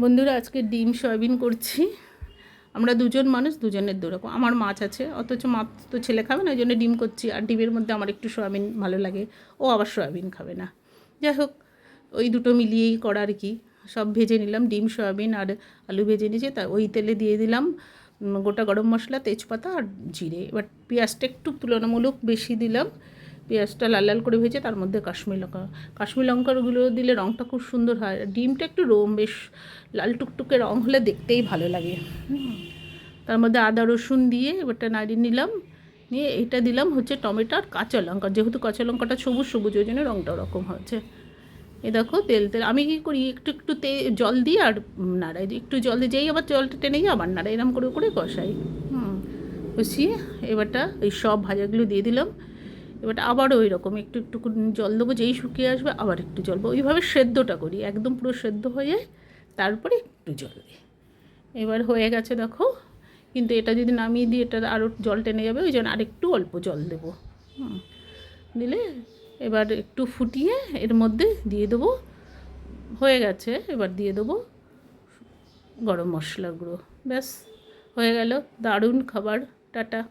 বন্ধুরা, আজকে ডিম সয়াবিন করছি। আমরা দুজন মানুষ, দুজনের দুরকম। আমার মাছ আছে, অথচ মাছ তো ছেলে খাবে না, ওই জন্য ডিম করছি। আর ডিমের মধ্যে আমার একটু সয়াবিন ভালো লাগে, ও আবার সয়াবিন খাবে না। যাই হোক, ওই দুটো মিলিয়েই করা আর কি। সব ভেজে নিলাম, ডিম সয়াবিন আর আলু ভেজে নিয়েছি। তা ওই তেলে দিয়ে দিলাম গোটা গরম মশলা, তেজপাতা আর জিরে। এবার পেঁয়াজটা একটু তুলনামূলক বেশি দিলাম। পেঁয়াজটা লাল লাল করে ভেজে তার মধ্যে কাশ্মীর লঙ্কাগুলো দিলে রঙটা খুব সুন্দর হয়। ডিমটা একটু বেশ লাল টুকটুকে রঙ হলে দেখতেই ভালো লাগে। তার মধ্যে আদা রসুন দিয়ে এবারটা নাড়িয়ে নিলাম। নিয়ে এইটা দিলাম হচ্ছে টমেটো আর কাঁচা লঙ্কা, যেহেতু কাঁচা লঙ্কাটা সবুজ সবুজ, ওই জন্য রঙটা ওরকম হয়েছে। এ দেখো, তেল আমি কী করি, একটু একটু জল দিই আর নাড়াই দিই। একটু জল দিয়ে যেই আবার জলটা টেনে গিয়ে আবার নাড়াই, এরকম করে করে কষাই। কষিয়ে এবারটা এই সব ভাজাগুলো দিয়ে দিলাম। এবারটা আবারও ওই রকম একটু একটু জল দেবো, যেই শুকিয়ে আসবে আবার একটু জল দেবো। ওইভাবে সেদ্ধটা করি, একদম পুরো সেদ্ধ হয়ে যায়, তারপরে একটু জল দিই। এবার হয়ে গেছে দেখো। কিন্তু এটা যদি নামিয়ে দিই, এটা আরও জল টেনে যাবে, ওই জন্য আরেকটু অল্প জল দেবো। দিলে এবার একটু ফুটিয়ে এর মধ্যে দিয়ে দেবো, হয়ে গেছে। এবার দিয়ে দেবো গরম মশলা গুঁড়ো। ব্যাস হয়ে গেল দারুণ খাবার। টাটা।